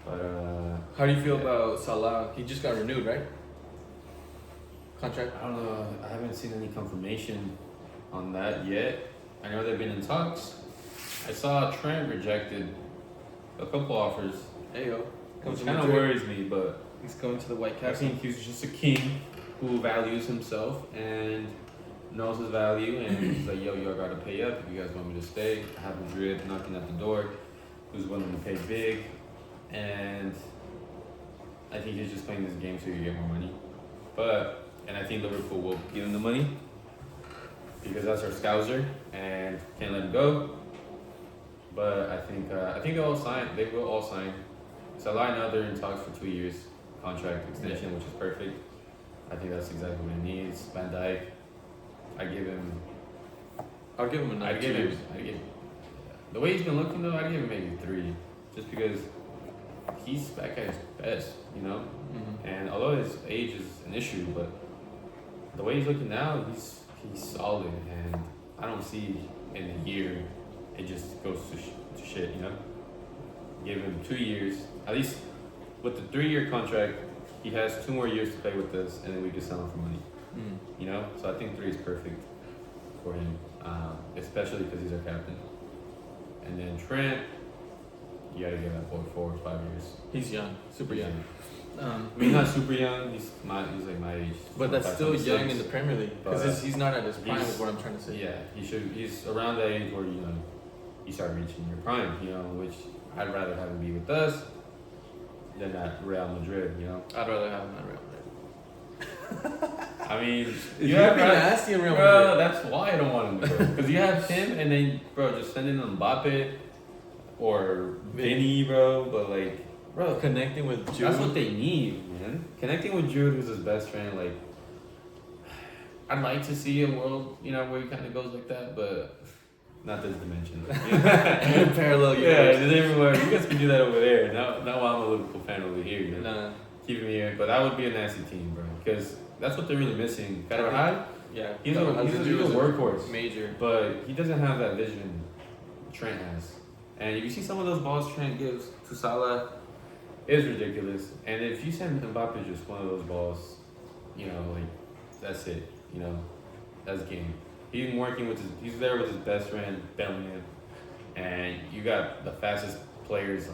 [SPEAKER 2] But
[SPEAKER 1] how do you feel about Salah? He just got renewed, right? Contract?
[SPEAKER 2] I don't know. I haven't seen any confirmation on that yet. I know they've been in talks. I saw Trent rejected a couple offers.
[SPEAKER 1] Hey yo,
[SPEAKER 2] Which kind of worries me, but
[SPEAKER 1] he's going to the White
[SPEAKER 2] I
[SPEAKER 1] Castle.
[SPEAKER 2] think he's just a king who values himself and knows his value, and he's like, yo, gotta pay up if you guys want me to stay. I have Madrid knocking at the door, who's willing to pay big, and I think he's just playing this game so you get more money. And I think Liverpool will give him the money because that's our scouser and can't let him go. But I think they'll all sign. They will all sign. Salah now they're in talks for 2 years contract extension, which is perfect. I think that's exactly what he needs. Van Dijk, I'll give him another 2 years. The way he's been looking though, I'd give him maybe 3, just because he's back at his best, And although his age is an issue, but the way he's looking now, he's solid, and I don't see in a year it just goes to shit. You know, give him 2 years at least. With the 3-year contract, he has 2 more years to play with us, and then we can sell him for money. You know, so I think 3 is perfect for him, especially because he's our captain. And then Trent, you gotta give that boy 4 or 5 years.
[SPEAKER 1] He's young, super young.
[SPEAKER 2] I mean, not super young. He's like my age.
[SPEAKER 1] But that's still young in the Premier League because he's not at his prime. Is what I'm trying to say.
[SPEAKER 2] Yeah, he's around that age where you start reaching your prime. You know, which I'd rather have him be with us than at Real Madrid. You know,
[SPEAKER 1] I'd rather have him at Real Madrid.
[SPEAKER 2] I mean,
[SPEAKER 1] you have been asking Real Madrid.
[SPEAKER 2] Bro, that's why I don't want him to go. Because you have him, and then just send in Mbappe or Vinny, bro. But like. Bro,
[SPEAKER 1] connecting with Jude.
[SPEAKER 2] That's what they need, man. Connecting with Jude, who's his best friend. Like, I'd like to see a world, where he kind of goes like that, but not this dimension.
[SPEAKER 1] Parallel universe.
[SPEAKER 2] Yeah, it's everywhere. You guys can do that over there. Now I'm a Liverpool fan over here.
[SPEAKER 1] Nah.
[SPEAKER 2] Keeping me here, but that would be a nasty team, bro. Because that's what they're really missing. Carvajal,
[SPEAKER 1] yeah,
[SPEAKER 2] he's a workhorse,
[SPEAKER 1] major,
[SPEAKER 2] but he doesn't have that vision Trent has. And if you see some of those balls Trent gives to Salah. It's ridiculous. And if you send Mbappe just one of those balls, that's it. That's game. He's working he's there with his best friend, Bellingham. And you got the fastest players,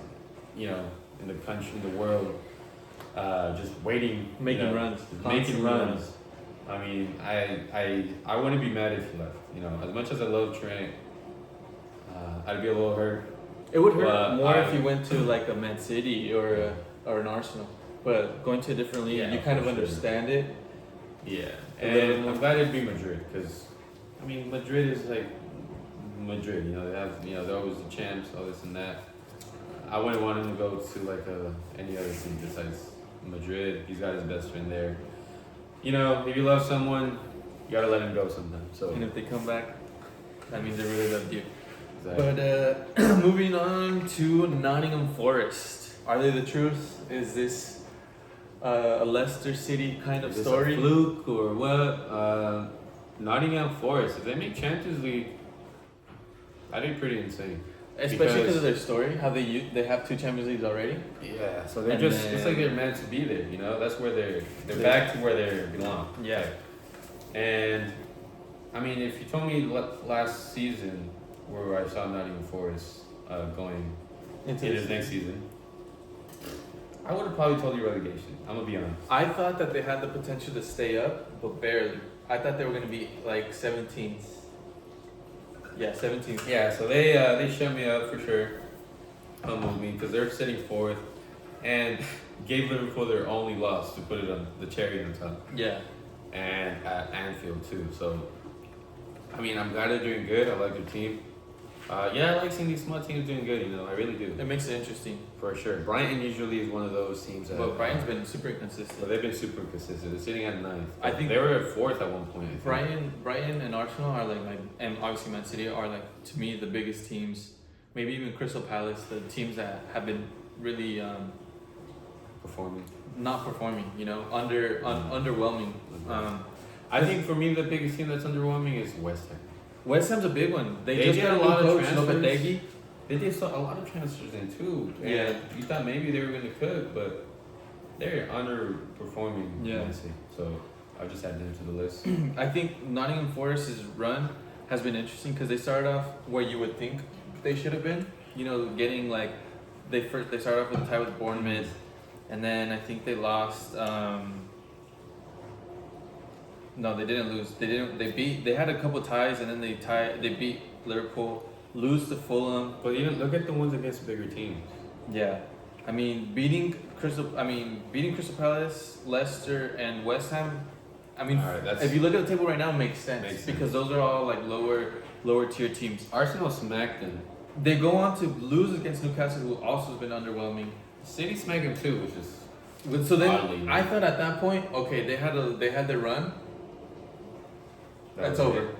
[SPEAKER 2] in the country, in the world, just waiting.
[SPEAKER 1] Making runs.
[SPEAKER 2] Making runs. I mean, I wouldn't be mad if he left. As much as I love Trent, I'd be a little hurt.
[SPEAKER 1] It would hurt more if you went to like a Man City or an Arsenal. But going to a different league, you kind of understand it.
[SPEAKER 2] Yeah, and I'm glad it'd be Madrid because, Madrid is like Madrid. They have they're always the champs, all this and that. I wouldn't want him to go to like any other team besides Madrid. He's got his best friend there. If you love someone, you gotta let him go sometimes. So
[SPEAKER 1] and if they come back, that means they really loved you.
[SPEAKER 2] Exactly.
[SPEAKER 1] But moving on to Nottingham Forest. Are they the truth? Is this a Leicester City kind of story?
[SPEAKER 2] A fluke or what? Nottingham Forest, if they make Champions League, that'd be pretty insane.
[SPEAKER 1] Especially because of their story, how they have 2 Champions Leagues already.
[SPEAKER 2] Yeah, so they're it's like they're meant to be there. That's where they're back to where they belong.
[SPEAKER 1] Yeah.
[SPEAKER 2] And if you told me last season where I saw Nottingham Forest going into this next season, I would have probably told you relegation. I'm gonna be honest.
[SPEAKER 1] I thought that they had the potential to stay up, but barely. I thought they were gonna be like 17th. Yeah, 17th.
[SPEAKER 2] Yeah, so they shut me up for sure. Humbled me because they're sitting 4th and gave Liverpool their only loss to put it on the cherry on top.
[SPEAKER 1] Yeah.
[SPEAKER 2] And at Anfield too. So, I'm glad they're doing good. I like their team. I like seeing these small teams doing good, I really do.
[SPEAKER 1] It makes it interesting.
[SPEAKER 2] For sure. Brighton usually is one of those teams that...
[SPEAKER 1] But Brighton's been super inconsistent.
[SPEAKER 2] But they've been super inconsistent. They're sitting at 9th.
[SPEAKER 1] I think
[SPEAKER 2] they were at 4th at one point.
[SPEAKER 1] Brighton and Arsenal are and obviously Man City are to me, the biggest teams. Maybe even Crystal Palace, the teams that have been really...
[SPEAKER 2] performing.
[SPEAKER 1] Not performing, underwhelming.
[SPEAKER 2] I think for me, the biggest team that's underwhelming is West Ham.
[SPEAKER 1] West Ham's a big one. They just
[SPEAKER 2] did
[SPEAKER 1] got
[SPEAKER 2] a lot of
[SPEAKER 1] coach,
[SPEAKER 2] transfers.
[SPEAKER 1] Lopetegui.
[SPEAKER 2] They did a lot of transfers in too.
[SPEAKER 1] Yeah.
[SPEAKER 2] And you thought maybe they were going to cook, but they're underperforming.
[SPEAKER 1] Yeah.
[SPEAKER 2] So I'll just add them to the list.
[SPEAKER 1] I think Nottingham Forest's run has been interesting because they started off where you would think they should have been. Getting they started off with a tie with Bournemouth, and then I think they lost. No, they didn't lose. They had a couple ties, and then they beat Liverpool, lose to Fulham.
[SPEAKER 2] But look at the ones against bigger teams.
[SPEAKER 1] Yeah. Beating Crystal Palace, Leicester, and West Ham. If you look at the table right now, it makes sense. Because those are all lower tier teams.
[SPEAKER 2] Arsenal smacked them.
[SPEAKER 1] They go on to lose against Newcastle, who also has been underwhelming.
[SPEAKER 2] City smacked them too, which is
[SPEAKER 1] so then
[SPEAKER 2] oddly,
[SPEAKER 1] I thought at that point, okay, they had their run. That's over.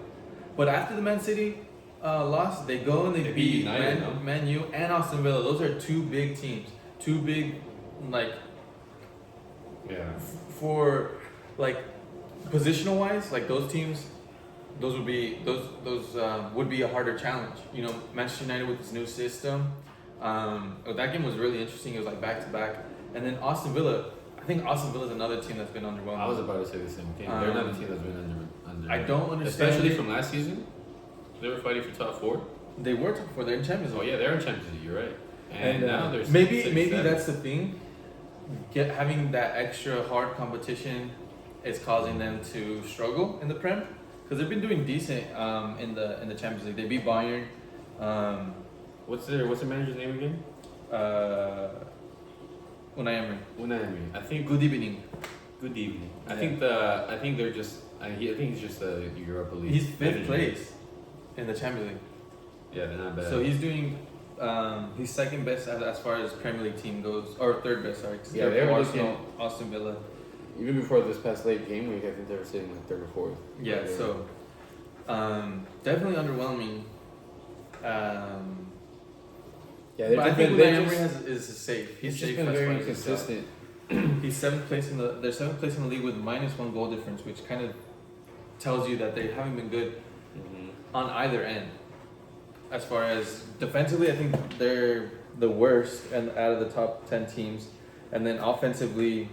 [SPEAKER 1] But after the Man City loss, they go and they beat United, Man U and Aston Villa. Those are 2 big teams. 2 big,
[SPEAKER 2] yeah.
[SPEAKER 1] For positional wise, like those teams, those would be would be a harder challenge. You know, Manchester United with this new system. That game was really interesting. It was like back to back, and then Aston Villa. I think Aston Villa is another team that's been underwhelming.
[SPEAKER 2] I was about to say the same thing. They're another team that's been under.
[SPEAKER 1] I don't understand,
[SPEAKER 2] especially from last season. They were fighting for top 4.
[SPEAKER 1] They were top 4. They're in Champions League.
[SPEAKER 2] Oh yeah, they're in Champions League. You're right. And now there's
[SPEAKER 1] maybe
[SPEAKER 2] 7.
[SPEAKER 1] that's the thing. Having that extra hard competition is causing them to struggle in the Prem, because they've been doing decent in the Champions League. They beat Bayern.
[SPEAKER 2] What's their manager's name again?
[SPEAKER 1] Unai Emery.
[SPEAKER 2] I think.
[SPEAKER 1] Good evening.
[SPEAKER 2] Good evening.
[SPEAKER 1] Yeah.
[SPEAKER 2] I think they're just. I think he's just a Europa League.
[SPEAKER 1] He's 5th place in the Champions League.
[SPEAKER 2] Yeah, they're not bad.
[SPEAKER 1] So he's doing. He's second best as far as Premier League team goes, or third best. Sorry.
[SPEAKER 2] Yeah, they were
[SPEAKER 1] Arsenal, Aston Villa.
[SPEAKER 2] Even before this past late game week, I think they were sitting like 3rd or 4th.
[SPEAKER 1] Yeah. So, definitely underwhelming.
[SPEAKER 2] Yeah,
[SPEAKER 1] but I think Unai Emery is safe.
[SPEAKER 2] He's
[SPEAKER 1] safe
[SPEAKER 2] just been
[SPEAKER 1] as far
[SPEAKER 2] very
[SPEAKER 1] as
[SPEAKER 2] consistent.
[SPEAKER 1] He's 7th place in the. They're 7th place in the league with -1 goal difference, which kind of tells you that they haven't been good on either end. As far as defensively, I think they're the worst and out of the top 10 teams, and then offensively,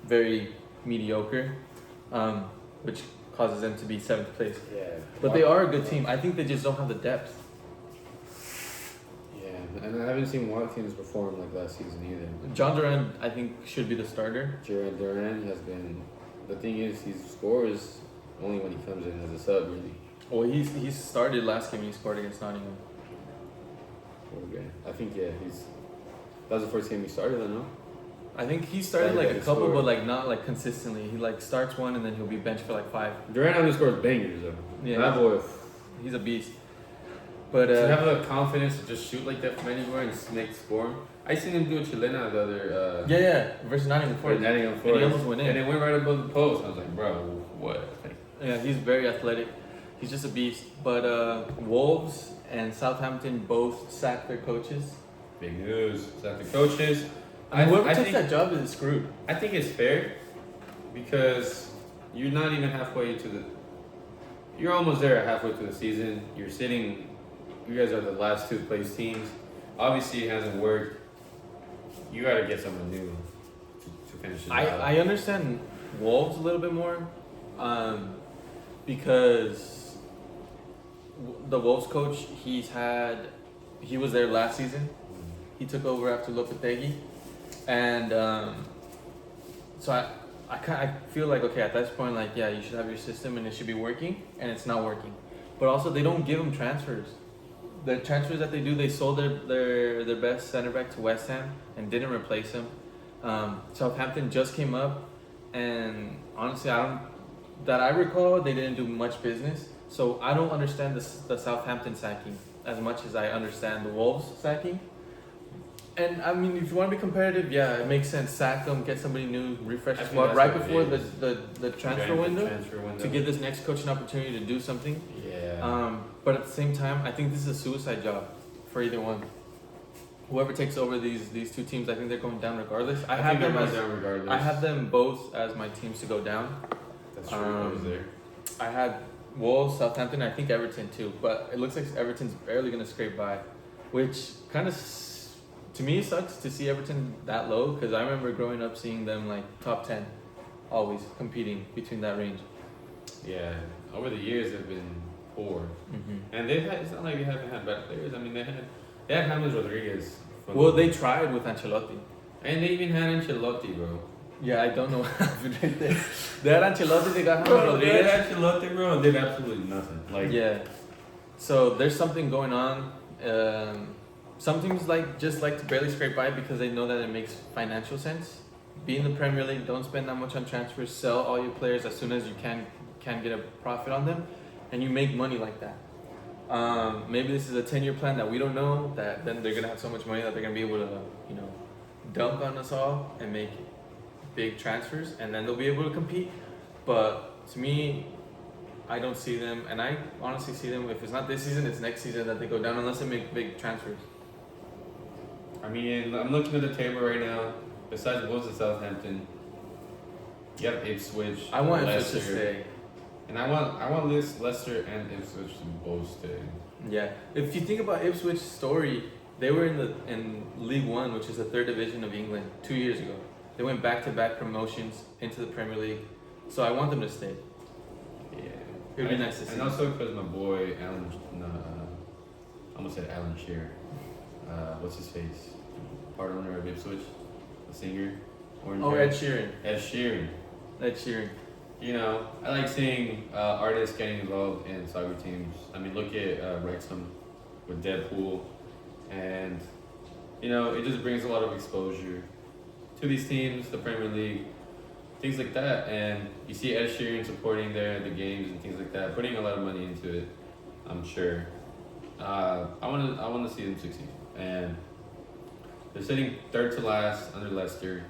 [SPEAKER 1] very mediocre, which causes them to be 7th place.
[SPEAKER 2] Yeah,
[SPEAKER 1] But they are a good team. I think they just don't have the depth.
[SPEAKER 2] Yeah, and I haven't seen Watkins perform like last season either.
[SPEAKER 1] John Duran, I think, should be the starter.
[SPEAKER 2] Duran has been. The thing is, he scores only when he comes in as a sub, really.
[SPEAKER 1] Well, he started last game. He scored against Nottingham.
[SPEAKER 2] Okay. I think that was the first game he started, I know.
[SPEAKER 1] I think he started
[SPEAKER 2] Yeah,
[SPEAKER 1] like
[SPEAKER 2] he
[SPEAKER 1] a couple,
[SPEAKER 2] scored.
[SPEAKER 1] but like not like consistently. He like starts one and then he'll be benched for like 5.
[SPEAKER 2] Duran only scores bangers though.
[SPEAKER 1] Yeah.
[SPEAKER 2] That boy.
[SPEAKER 1] He's a beast. But
[SPEAKER 2] To have the confidence to just shoot like that from anywhere and make score. I seen him do a chilena the other.
[SPEAKER 1] yeah, versus Nottingham Forest.
[SPEAKER 2] Nottingham
[SPEAKER 1] And
[SPEAKER 2] Forest.
[SPEAKER 1] he almost went in.
[SPEAKER 2] And it went right above the post. I was like, bro, what?
[SPEAKER 1] Yeah, he's very athletic. He's just a beast. But Wolves and Southampton both sacked their coaches.
[SPEAKER 2] Big news. Is that the coaches?
[SPEAKER 1] Whoever
[SPEAKER 2] I
[SPEAKER 1] takes
[SPEAKER 2] think,
[SPEAKER 1] that job is screwed.
[SPEAKER 2] I think it's fair because you're not even halfway into the. You're almost there halfway through the season. You're sitting. You guys are the last 2 place teams. Obviously, it hasn't worked. You got to get someone new to finish it out.
[SPEAKER 1] I understand Wolves a little bit more, because the Wolves coach, he was there last season. He took over after Lopetegui, and so I feel like, okay, at this point, like, yeah, you should have your system and it should be working, and it's not working. But also, they don't give them transfers. The transfers that they do, they sold their best center back to West Ham and didn't replace him. Southampton just came up, and honestly, that I recall, they didn't do much business. So I don't understand the Southampton sacking as much as I understand the Wolves sacking. And I mean, if you want to be competitive, yeah, it makes sense. Sack them, get somebody new, refresh the squad right before the transfer window to give this next coach an opportunity to do something.
[SPEAKER 2] Yeah.
[SPEAKER 1] But at the same time, I think this is a suicide job for either one. Whoever takes over these 2 teams, I think they're going down regardless. I have them both as my teams to go down.
[SPEAKER 2] That's true. I was there.
[SPEAKER 1] I had Wolves, Southampton, I think Everton too. But it looks like Everton's barely going to scrape by, which kind of, to me, sucks to see Everton that low, because I remember growing up seeing them like top 10, always competing between that range.
[SPEAKER 2] Yeah. Over the years, they've been poor. And it's not like they haven't had bad players. I mean, they had James Rodriguez.
[SPEAKER 1] Well, they tried with Ancelotti.
[SPEAKER 2] And they even had Ancelotti, bro.
[SPEAKER 1] Yeah, I don't know what happened right there. They had Ancelotti, they got James
[SPEAKER 2] Bro,
[SPEAKER 1] Rodriguez.
[SPEAKER 2] they had Ancelotti, bro, and did absolutely nothing. Like,
[SPEAKER 1] yeah. So there's something going on. Some teams just like to barely scrape by because they know that it makes financial sense. Be in the Premier League, don't spend that much on transfers, sell all your players as soon as you can get a profit on them, and you make money like that. Maybe this is a 10-year plan that we don't know, that then they're going to have so much money that they're going to be able to, dunk on us all and make big transfers, and then they'll be able to compete. But to me, I don't see them, and I honestly see them, if it's not this season, it's next season that they go down, unless they make big transfers.
[SPEAKER 2] I mean, I'm looking at the table right now. Besides Wolves and Southampton, You have Ipswich.
[SPEAKER 1] I want
[SPEAKER 2] Leicester,
[SPEAKER 1] Ipswich to stay.
[SPEAKER 2] And I want this Leicester and Ipswich to both stay.
[SPEAKER 1] Yeah. If you think about Ipswich's story, they were in League One, which is the third division of England, 2 years ago. They went back-to-back promotions into the Premier League. So I want them to stay.
[SPEAKER 2] Yeah.
[SPEAKER 1] It would be nice to see.
[SPEAKER 2] And also because my boy Alan, I almost said Alan Shearer. What's his face? Part owner of Ipswich, the singer.
[SPEAKER 1] Ed Sheeran.
[SPEAKER 2] Ed Sheeran.
[SPEAKER 1] Ed Sheeran.
[SPEAKER 2] You know, I like seeing artists getting involved in soccer teams. I mean, look at Wrexham with Deadpool, and you know, it just brings a lot of exposure to these teams, the Premier League, things like that. And you see Ed Sheeran supporting the games and things like that, putting a lot of money into it. I'm sure. I want to see them succeed, and they're sitting third to last under Leicester,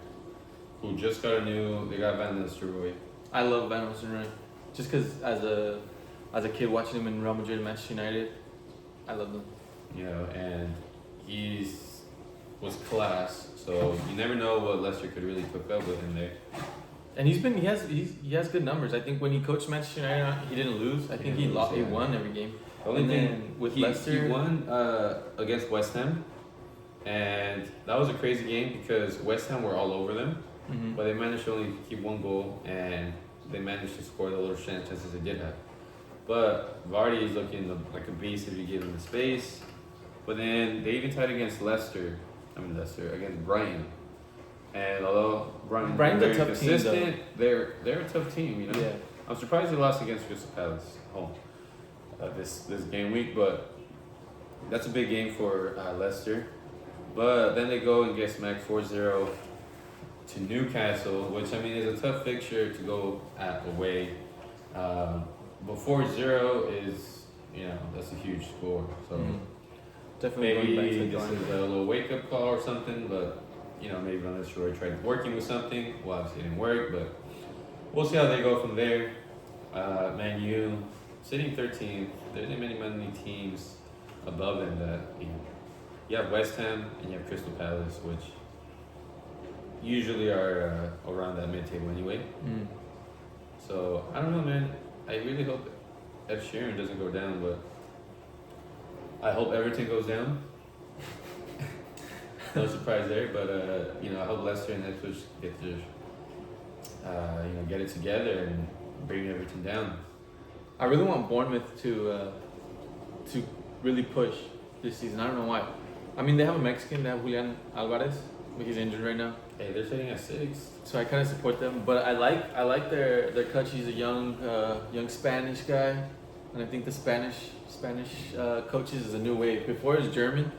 [SPEAKER 2] who just got they got Van Nistelrooy.
[SPEAKER 1] I love Van Nistelrooy. Just because as a kid watching him in Real Madrid and Manchester United, I love them.
[SPEAKER 2] You know, and was class. So you never know what Leicester could really cook up with him there.
[SPEAKER 1] And he has good numbers. I think when he coached Manchester United, he didn't lose. I think he won every game.
[SPEAKER 2] The only
[SPEAKER 1] and
[SPEAKER 2] thing
[SPEAKER 1] then with Leicester,
[SPEAKER 2] he won against West Ham, and that was a crazy game because West Ham were all over them.
[SPEAKER 1] Mm-hmm.
[SPEAKER 2] But they managed to only keep one goal, and they managed to score the little chances they did have. But Vardy is looking like a beast if you give him the space. But then they even tied against against Brighton. And although
[SPEAKER 1] Brighton's
[SPEAKER 2] very
[SPEAKER 1] a tough
[SPEAKER 2] consistent,
[SPEAKER 1] team,
[SPEAKER 2] they're a tough team, you know.
[SPEAKER 1] Yeah.
[SPEAKER 2] I'm surprised they lost against Crystal Palace home this game week, but that's a big game for Leicester. But then they go and get smacked 4-0 to Newcastle, which I mean is a tough fixture to go away. But 4-0 is, you know, that's a huge score. So
[SPEAKER 1] definitely
[SPEAKER 2] maybe
[SPEAKER 1] going back to the
[SPEAKER 2] this is a little wake up call or something. But you know, maybe Van Nistelrooy tried working with something. Well, obviously it didn't work, but we'll see how they go from there. Man U sitting 13th. There isn't many teams above them that you have West Ham and you have Crystal Palace, which usually are around that mid-table anyway. So I don't know, man. I really hope Ed Sheeran doesn't go down, but I hope Everton goes down. No surprise there, but you know, I hope Leicester and Ipswich get their, get it together and bring Everton down.
[SPEAKER 1] I really want Bournemouth to really push this season. I don't know why. I mean, they have a Mexican. They have Julian Alvarez, but he's injured right now.
[SPEAKER 2] Hey, they're sitting at 6.
[SPEAKER 1] So I kind of support them, but I like their coach. He's a young Spanish guy, and I think the Spanish coaches is a new wave. Before it was German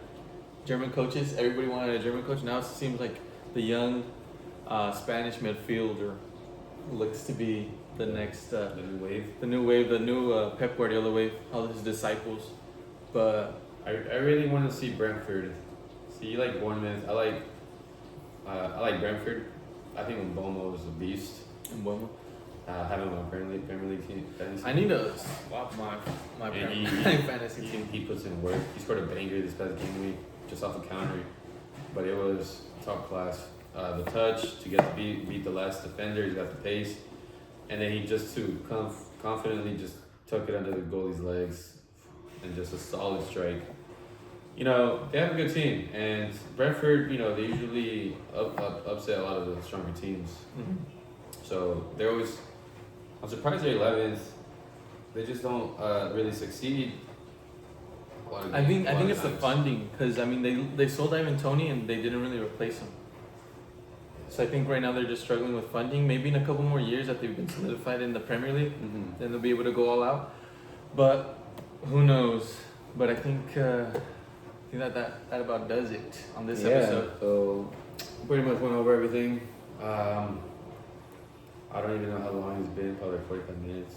[SPEAKER 1] coaches. Everybody wanted a German coach. Now it seems like the young Spanish midfielder looks to be the next
[SPEAKER 2] the new wave.
[SPEAKER 1] The new Pep Guardiola wave. All his disciples, but
[SPEAKER 2] I really want to see Brentford. See, you like Bournemouth. I like Brentford. I think Mbomo is a beast.
[SPEAKER 1] Mbomo.
[SPEAKER 2] Having my Premier League team.
[SPEAKER 1] I need to swap my fantasy team.
[SPEAKER 2] He puts in work. He scored a banger this past game week, just off a counter, but it was top class. The touch to get to beat the last defender. He's got the pace, and then he just confidently just took it under the goalie's legs, and just a solid strike. You know, they have a good team, and Brentford, you know, they usually upset a lot of the stronger teams.
[SPEAKER 1] Mm-hmm.
[SPEAKER 2] So they're always. I'm surprised they're 11th. They just don't really succeed.
[SPEAKER 1] I think it's the funding, because I mean they sold Ivan Toney and they didn't really replace him. So I think right now they're just struggling with funding. Maybe in a couple more years that they've been solidified in the Premier League, then they'll be able to go all out. But who knows? But I think that about does it on this episode.
[SPEAKER 2] So pretty much went over everything. I don't even know how long it's been, probably 45 minutes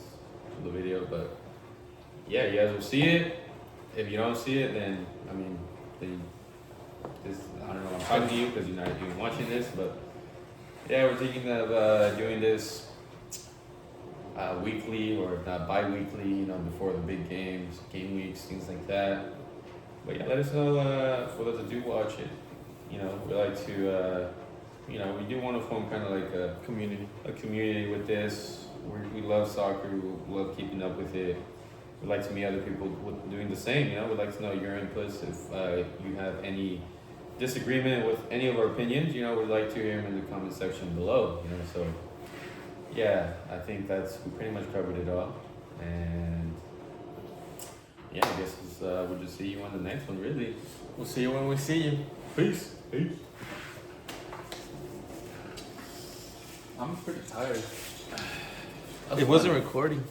[SPEAKER 2] of the video, but yeah, you guys will see it. If you don't see it, then I don't know, I'm talking to you because you're not even watching this, but yeah, we're thinking of doing this weekly or if not bi-weekly, you know, before the big games, game weeks, things like that. But yeah, let us know for those that do watch it. You know, we like to you know, we do want to form kind of like a
[SPEAKER 1] Community.
[SPEAKER 2] with this. We love soccer. We love keeping up with it. We'd like to meet other people doing the same. You know, we'd like to know your inputs. If you have any disagreement with any of our opinions, you know, we'd like to hear them in the comment section below. You know, so yeah, I think we pretty much covered it all. And yeah, I guess we'll just see you on the next one. Really,
[SPEAKER 1] We'll see you when we see you.
[SPEAKER 2] peace.
[SPEAKER 1] I'm pretty tired.
[SPEAKER 2] That's
[SPEAKER 1] It wasn't
[SPEAKER 2] fun.
[SPEAKER 1] recording.